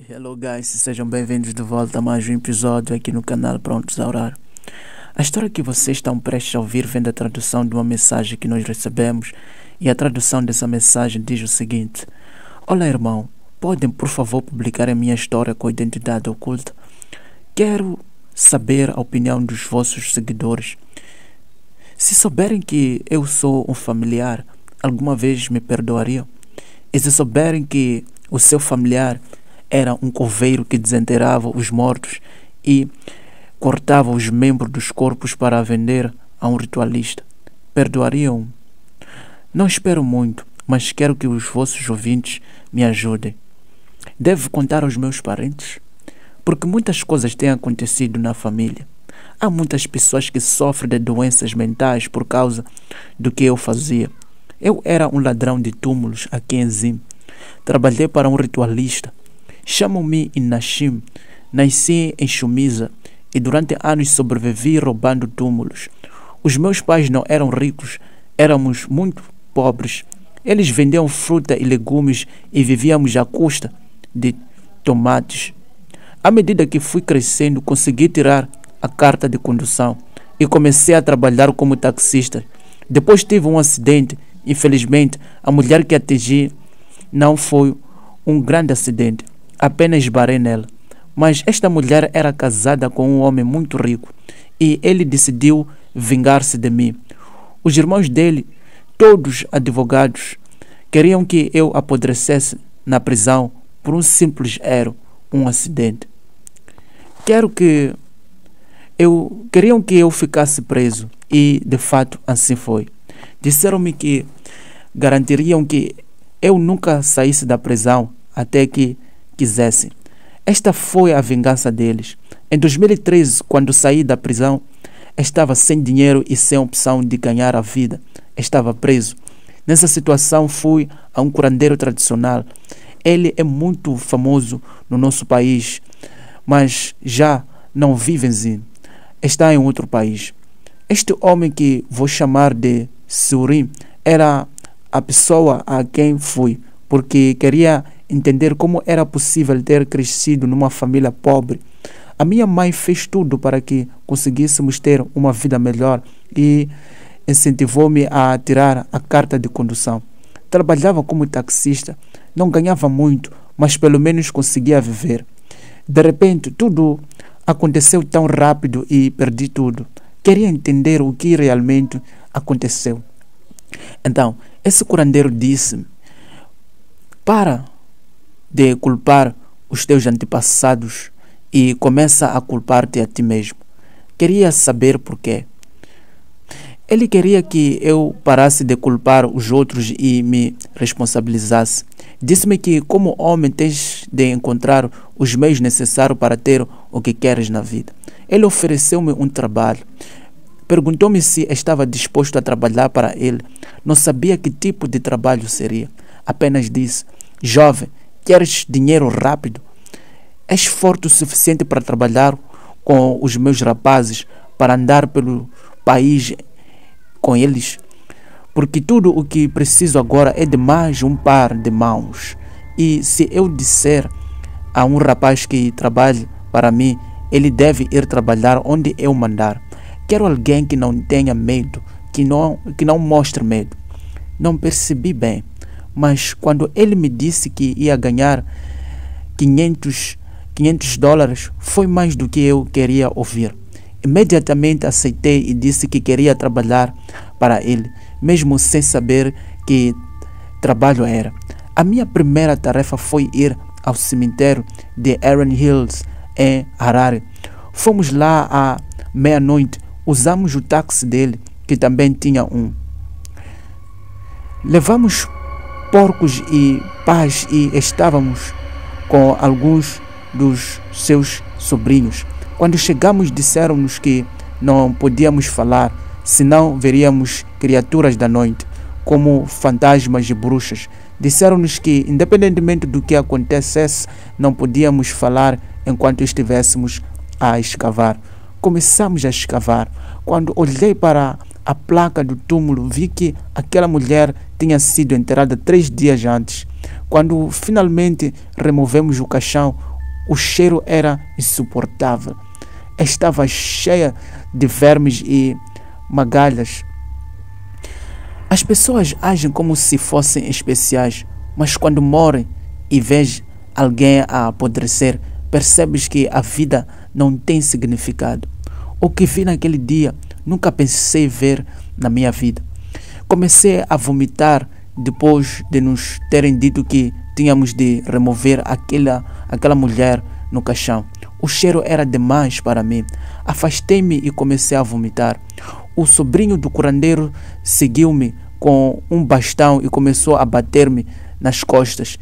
Hello guys, sejam bem-vindos de volta a mais um episódio aqui no canal Prontos a Orar. A história que vocês estão prestes a ouvir vem da tradução de uma mensagem que nós recebemos, e a tradução dessa mensagem diz o seguinte: Olá irmão, podem por favor publicar a minha história com identidade oculta? Quero saber a opinião dos vossos seguidores. Se souberem que eu sou um familiar, alguma vez me perdoariam? E se souberem que o seu familiar era um coveiro que desenterrava os mortos e cortava os membros dos corpos para vender a um ritualista, perdoariam? Não espero muito, mas quero que os vossos ouvintes me ajudem. Devo contar aos meus parentes? Porque muitas coisas têm acontecido na família. Há muitas pessoas que sofrem de doenças mentais por causa do que eu fazia. Eu era um ladrão de túmulos aqui em Zim. Trabalhei para um ritualista. Chamam-me Inashim. Nasci em Shumiza e durante anos sobrevivi roubando túmulos. Os meus pais não eram ricos, éramos muito pobres. Eles vendiam fruta e legumes e vivíamos à custa de tomates. À medida que fui crescendo, consegui tirar a carta de condução e comecei a trabalhar como taxista. Depois tive um acidente. Infelizmente, a mulher que atingi não foi um grande acidente. Apenas esbarrei nela. Mas esta mulher era casada com um homem muito rico e ele decidiu vingar-se de mim. Os irmãos dele, todos advogados, queriam que eu apodrecesse na prisão por um simples erro, um acidente. Queriam que eu ficasse preso e, de fato, assim foi. Disseram-me que garantiriam que eu nunca saísse da prisão até que quisessem. Esta foi a vingança deles. Em 2013, quando saí da prisão, estava sem dinheiro e sem opção de ganhar a vida. Estava preso. Nessa situação, fui a um curandeiro tradicional. Ele é muito famoso no nosso país, mas já não vive em Zim. Está em outro país. Este homem, que vou chamar de Surim, era a pessoa a quem fui, porque queria entender como era possível ter crescido numa família pobre. A minha mãe fez tudo para que conseguíssemos ter uma vida melhor e incentivou-me a tirar a carta de condução. Trabalhava como taxista, não ganhava muito, mas pelo menos conseguia viver. De repente, tudo aconteceu tão rápido e perdi tudo. Queria entender o que realmente aconteceu. Então, esse curandeiro disse-me: para de culpar os teus antepassados e começa a culpar-te a ti mesmo. Queria saber por quê. Ele queria que eu parasse de culpar os outros e me responsabilizasse. Disse-me que, como homem, tens de encontrar os meios necessários para ter o que queres na vida. Ele ofereceu-me um trabalho. Perguntou-me se estava disposto a trabalhar para ele. Não sabia que tipo de trabalho seria. Apenas disse: jovem, queres dinheiro rápido? És forte o suficiente para trabalhar com os meus rapazes, para andar pelo país com eles? Porque tudo o que preciso agora é de mais um par de mãos. E se eu disser a um rapaz que trabalhe para mim, ele deve ir trabalhar onde eu mandar. Quero alguém que não tenha medo, que não mostre medo. Não percebi bem, mas quando ele me disse que ia ganhar 500 dólares, foi mais do que eu queria ouvir. Imediatamente aceitei e disse que queria trabalhar para ele, mesmo sem saber que trabalho era. A minha primeira tarefa foi ir ao cemitério de Aaron Hills, em Harare. Fomos lá à meia-noite. Usamos o táxi dele, que também tinha um. Levamos porcos e pás e estávamos com alguns dos seus sobrinhos. Quando chegamos, disseram-nos que não podíamos falar, senão veríamos criaturas da noite, como fantasmas e bruxas. Disseram-nos que, independentemente do que acontecesse, não podíamos falar enquanto estivéssemos a escavar. Começamos a escavar. Quando olhei para a placa do túmulo, vi que aquela mulher tinha sido enterrada 3 dias antes. Quando finalmente removemos o caixão, O cheiro era insuportável. Estava cheia de vermes e magalhas. As pessoas agem como se fossem especiais, mas quando morrem e vês alguém a apodrecer, percebes que a vida não tem significado. O que vi naquele dia, nunca pensei ver na minha vida. Comecei a vomitar depois de nos terem dito que tínhamos de remover aquela mulher no caixão. O cheiro era demais para mim. Afastei-me e comecei a vomitar. O sobrinho do curandeiro seguiu-me com um bastão e começou a bater-me nas costas,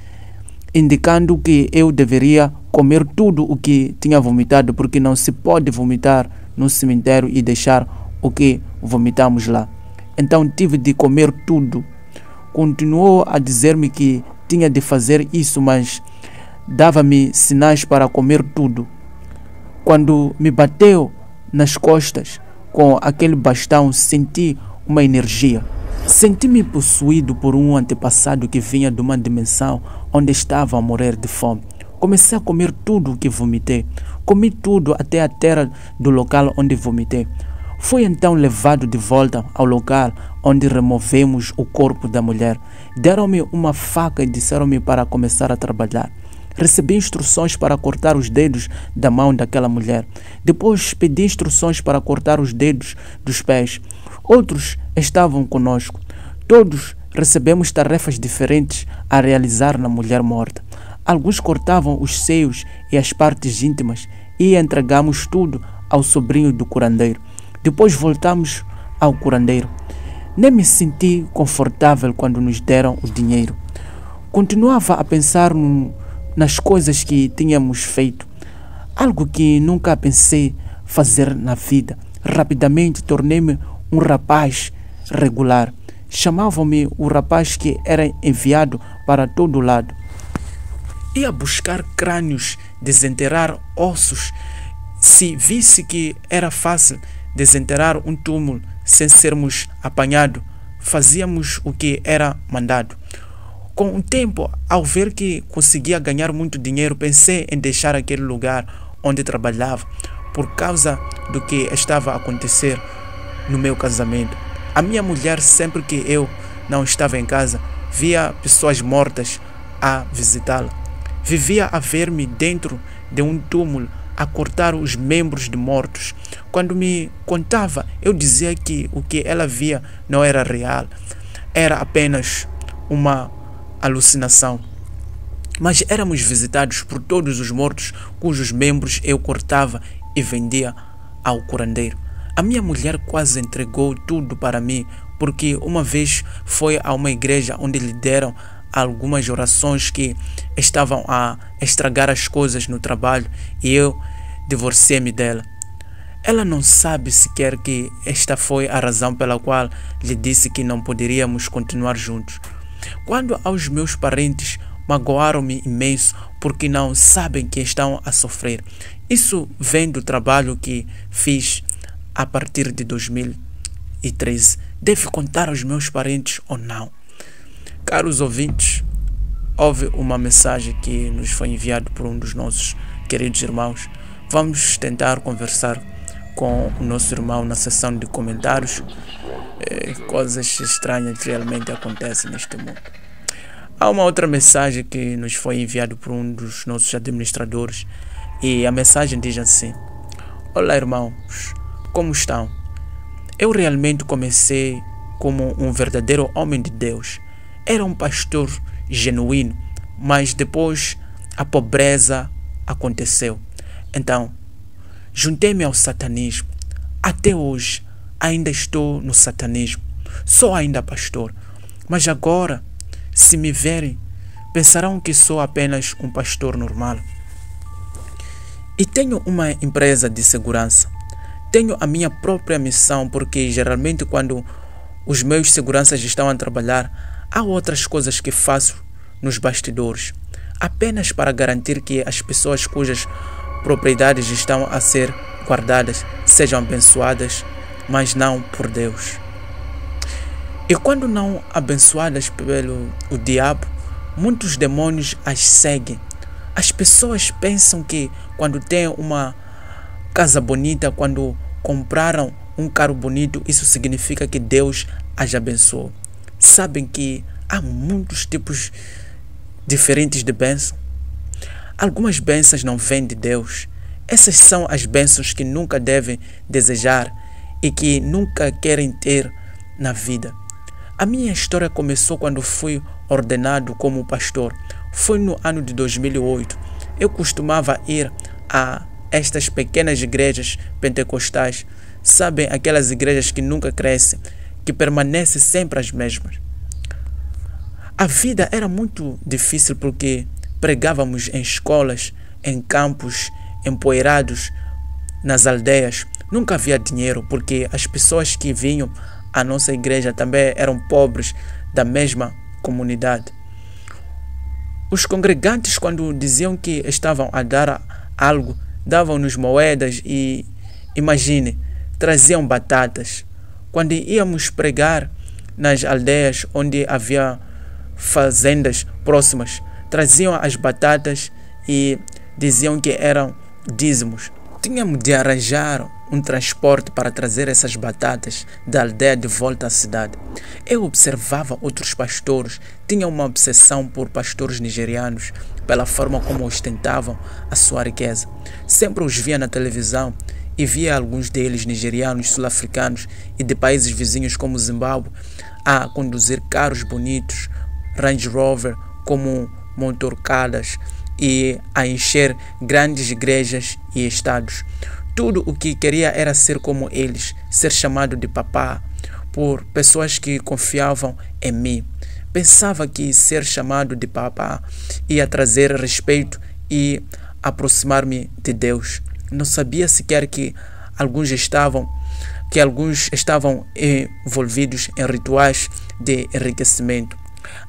indicando que eu deveria comer tudo o que tinha vomitado, porque não se pode vomitar no cemitério e deixar o que vomitamos lá. Então tive de comer tudo. Continuou a dizer-me que tinha de fazer isso, mas dava-me sinais para comer tudo. Quando me bateu nas costas com aquele bastão, senti uma energia. Senti-me possuído por um antepassado que vinha de uma dimensão onde estava a morrer de fome. Comecei a comer tudo o que vomitei. Comi tudo até a terra do local onde vomitei. Fui então levado de volta ao local onde removemos o corpo da mulher. Deram-me uma faca e disseram-me para começar a trabalhar. Recebi instruções para cortar os dedos da mão daquela mulher. Depois pedi instruções para cortar os dedos dos pés. Outros estavam conosco. Todos recebemos tarefas diferentes a realizar na mulher morta. Alguns cortavam os seios e as partes íntimas e entregamos tudo ao sobrinho do curandeiro. Depois voltamos ao curandeiro. Nem me senti confortável quando nos deram o dinheiro. Continuava a pensar nas coisas que tínhamos feito, algo que nunca pensei fazer na vida. Rapidamente tornei-me um rapaz regular. Chamavam-me o rapaz que era enviado para todo lado. Ia buscar crânios, desenterrar ossos. Se visse que era fácil desenterrar um túmulo sem sermos apanhados, fazíamos o que era mandado. Com o tempo, ao ver que conseguia ganhar muito dinheiro, pensei em deixar aquele lugar onde trabalhava por causa do que estava a acontecer no meu casamento. A minha mulher, sempre que eu não estava em casa, via pessoas mortas a visitá-la. Vivia a ver-me dentro de um túmulo a cortar os membros de mortos. Quando me contava, eu dizia que o que ela via não era real, era apenas uma alucinação. Mas éramos visitados por todos os mortos cujos membros eu cortava e vendia ao curandeiro. A minha mulher quase entregou tudo para mim, porque uma vez foi a uma igreja onde lhe deram algumas orações que estavam a estragar as coisas no trabalho e eu divorciei-me dela. Ela não sabe sequer que esta foi a razão pela qual lhe disse que não poderíamos continuar juntos. Quando aos meus parentes, magoaram-me imenso porque não sabem que estão a sofrer. Isso vem do trabalho que fiz a partir de 2013. Devo contar aos meus parentes ou não? Caros ouvintes, houve uma mensagem que nos foi enviada por um dos nossos queridos irmãos. Vamos tentar conversar com o nosso irmão na seção de comentários. Coisas estranhas realmente acontecem neste mundo. Há uma outra mensagem que nos foi enviada por um dos nossos administradores e a mensagem diz assim: olá irmãos, como estão? Eu realmente comecei como um verdadeiro homem de Deus. Era um pastor genuíno, mas depois a pobreza aconteceu. Então, juntei-me ao satanismo. Até hoje ainda estou no satanismo. Sou ainda pastor, mas agora, se me verem, pensarão que sou apenas um pastor normal. E tenho uma empresa de segurança. Tenho a minha própria missão, porque geralmente quando os meus seguranças estão a trabalhar, há outras coisas que faço nos bastidores, apenas para garantir que as pessoas cujas propriedades estão a ser guardadas sejam abençoadas, mas não por Deus. E quando não abençoadas pelo diabo, muitos demônios as seguem, As pessoas pensam que quando tem uma casa bonita, quando compraram um carro bonito, isso significa que Deus as abençoou. Sabem que há muitos tipos diferentes de bênção. Algumas bênçãos não vêm de Deus. Essas são as bênçãos que nunca devem desejar e que nunca querem ter na vida. A minha história começou quando fui ordenado como pastor. Foi no ano de 2008. Eu costumava ir a estas pequenas igrejas pentecostais. Sabem, aquelas igrejas que nunca crescem, que permanecem sempre as mesmas. A vida era muito difícil porque pregávamos em escolas, em campos, empoeirados, nas aldeias. Nunca havia dinheiro porque as pessoas que vinham à nossa igreja também eram pobres da mesma comunidade. Os congregantes, quando diziam que estavam a dar algo, davam-nos moedas e, imagine, traziam batatas. Quando íamos pregar nas aldeias onde havia fazendas próximas, traziam as batatas e diziam que eram dízimos. Tínhamos de arranjar um transporte para trazer essas batatas da aldeia de volta à cidade. Eu observava outros pastores, tinha uma obsessão por pastores nigerianos, pela forma como ostentavam a sua riqueza. Sempre os via na televisão e via alguns deles, nigerianos, sul-africanos e de países vizinhos como Zimbábue, a conduzir carros bonitos, Range Rover, como motorcadas, e a encher grandes igrejas e estados. Tudo o que queria era ser como eles, ser chamado de papá, por pessoas que confiavam em mim. Pensava que ser chamado de papá ia trazer respeito e aproximar-me de Deus. Não sabia sequer que alguns estavam envolvidos em rituais de enriquecimento.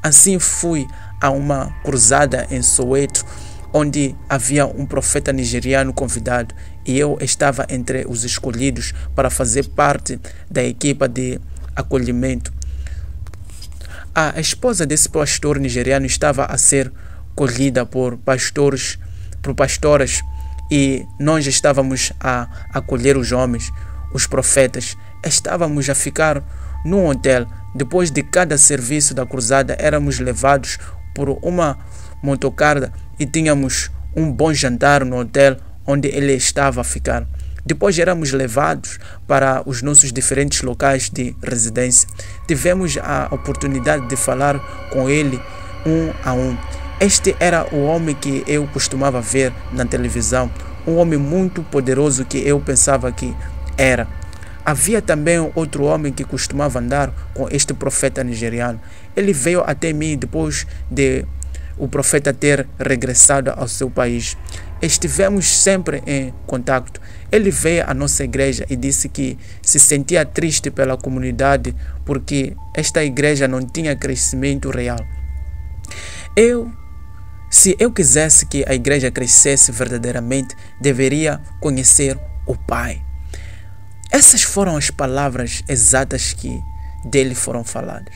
Assim fui a uma cruzada em Soweto, onde havia um profeta nigeriano convidado e eu estava entre os escolhidos para fazer parte da equipa de acolhimento. A esposa desse pastor nigeriano estava a ser colhida por pastoras e nós estávamos a acolher os homens, os profetas. Estávamos a ficar num hotel. Depois de cada serviço da cruzada, éramos levados por uma motocarga e tínhamos um bom jantar no hotel onde ele estava a ficar. Depois éramos levados para os nossos diferentes locais de residência. Tivemos a oportunidade de falar com ele um a um. Este era o homem que eu costumava ver na televisão, um homem muito poderoso que eu pensava que era. Havia também outro homem que costumava andar com este profeta nigeriano. Ele veio até mim depois de o profeta ter regressado ao seu país. Estivemos sempre em contato. Ele veio à nossa igreja e disse que se sentia triste pela comunidade porque esta igreja não tinha crescimento real. Se eu quisesse que a igreja crescesse verdadeiramente, deveria conhecer o Pai. Essas foram as palavras exatas que dele foram faladas.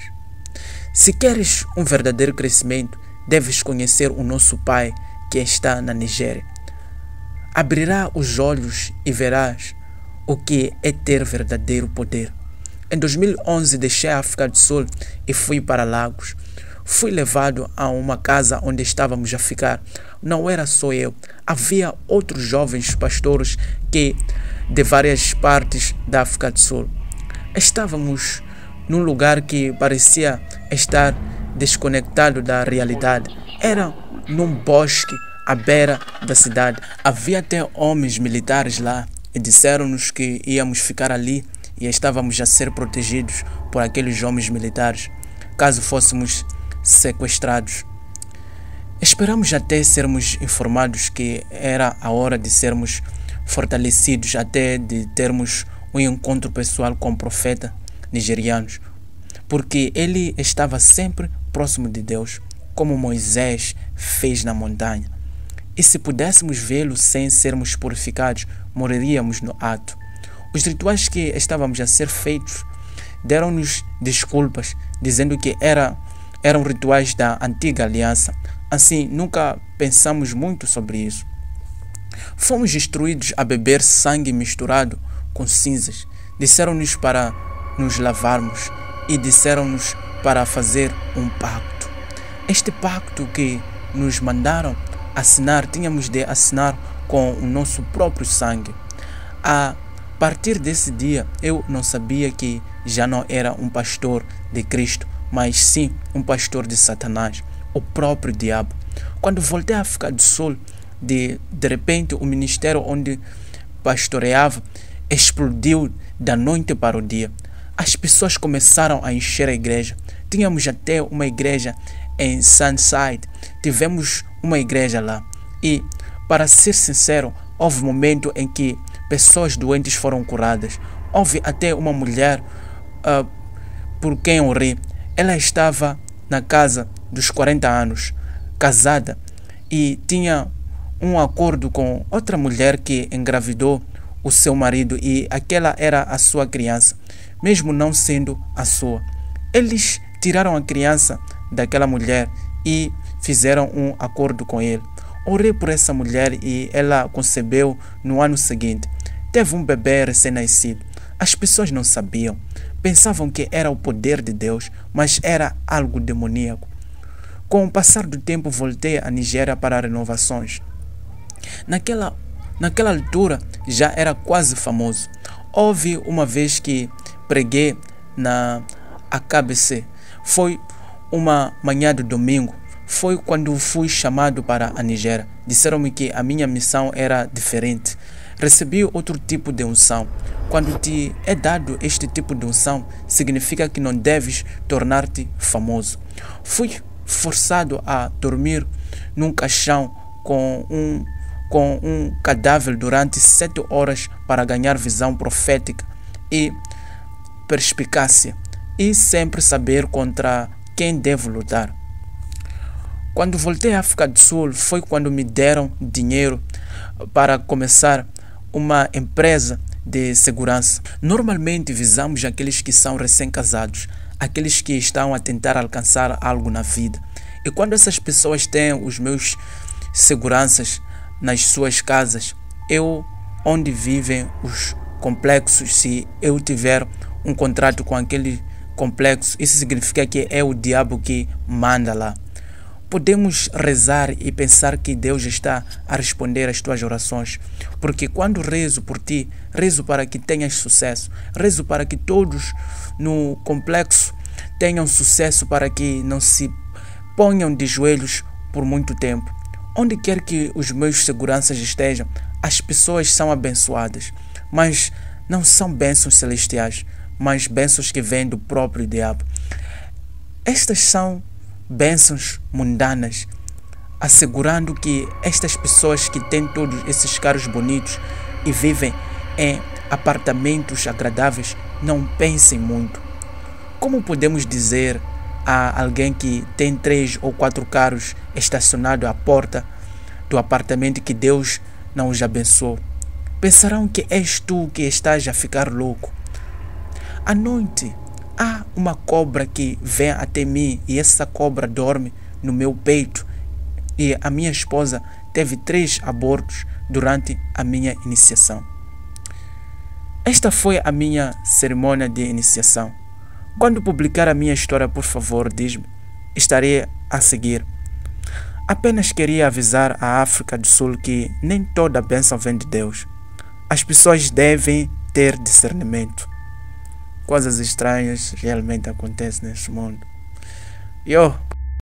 Se queres um verdadeiro crescimento, deves conhecer o nosso Pai que está na Nigéria. Abrirá os olhos e verás o que é ter verdadeiro poder. Em 2011 deixei a África do Sul e fui para Lagos. Fui levado a uma casa onde estávamos a ficar. Não era só eu, havia outros jovens pastores de várias partes da África do Sul. Estávamos num lugar que parecia estar desconectado da realidade. Era num bosque à beira da cidade. Havia até homens militares lá e disseram-nos que íamos ficar ali e estávamos a ser protegidos por aqueles homens militares caso fôssemos sequestrados. Esperamos até sermos informados que era a hora de sermos fortalecidos, até de termos um encontro pessoal com o profeta nigeriano, porque ele estava sempre próximo de Deus, como Moisés fez na montanha. E se pudéssemos vê-lo sem sermos purificados, morreríamos no ato. Os rituais que estávamos a ser feitos deram-nos desculpas, dizendo que eram rituais da antiga aliança. Assim, nunca pensamos muito sobre isso. Fomos instruídos a beber sangue misturado com cinzas. Disseram-nos para nos lavarmos e disseram-nos para fazer um pacto. Este pacto que nos mandaram assinar, tínhamos de assinar com o nosso próprio sangue. A partir desse dia, eu não sabia que já não era um pastor de Cristo, mas sim um pastor de Satanás, o próprio diabo. Quando voltei à África do Sul, de repente o ministério onde pastoreava explodiu da noite para o dia. As pessoas começaram a encher a igreja. Tínhamos até uma igreja em Sunside. Tivemos uma igreja lá. E, para ser sincero, houve um momento em que pessoas doentes foram curadas. Houve até uma mulher por quem eu ri. Ela estava na casa dos 40 anos, casada, e tinha um acordo com outra mulher que engravidou o seu marido, e aquela era a sua criança, mesmo não sendo a sua. Eles tiraram a criança daquela mulher e fizeram um acordo com ele. Orei por essa mulher e ela concebeu no ano seguinte. Teve um bebê recém-nascido. As pessoas não sabiam. Pensavam que era o poder de Deus, mas era algo demoníaco. Com o passar do tempo, voltei à Nigéria para renovações. Naquela altura, já era quase famoso. Houve uma vez que preguei na AKBC. Foi uma manhã de domingo. Foi quando fui chamado para a Nigéria. Disseram-me que a minha missão era diferente. Recebi outro tipo de unção. Quando te é dado este tipo de unção, significa que não deves tornar-te famoso. Fui forçado a dormir num caixão com um cadáver durante 7 horas para ganhar visão profética e perspicácia, e sempre saber contra quem devo lutar. Quando voltei à África do Sul, foi quando me deram dinheiro para começar uma empresa de segurança. Normalmente visamos aqueles que são recém-casados, aqueles que estão a tentar alcançar algo na vida. E quando essas pessoas têm os meus seguranças nas suas casas, onde vivem os complexos, se eu tiver um contrato com aquele complexo, isso significa que é o diabo que manda lá. Podemos rezar e pensar que Deus está a responder às tuas orações, porque quando rezo por ti, rezo para que tenhas sucesso, rezo para que todos no complexo tenham sucesso, para que não se ponham de joelhos por muito tempo. Onde quer que os meus seguranças estejam, as pessoas são abençoadas, mas não são bênçãos celestiais, mas bênçãos que vêm do próprio diabo. Estas são bênçãos mundanas, assegurando que estas pessoas que têm todos esses carros bonitos e vivem em apartamentos agradáveis não pensem muito. Como podemos dizer a alguém que tem 3 ou 4 carros estacionados à porta do apartamento que Deus não os abençoou? Pensarão que és tu que estás a ficar louco. À noite, há uma cobra que vem até mim e essa cobra dorme no meu peito. E a minha esposa teve 3 abortos durante a minha iniciação. Esta foi a minha cerimônia de iniciação. Quando publicar a minha história, por favor, diz-me. Estarei a seguir. Apenas queria avisar a África do Sul que nem toda bênção vem de Deus. As pessoas devem ter discernimento. Coisas estranhas realmente acontecem neste mundo.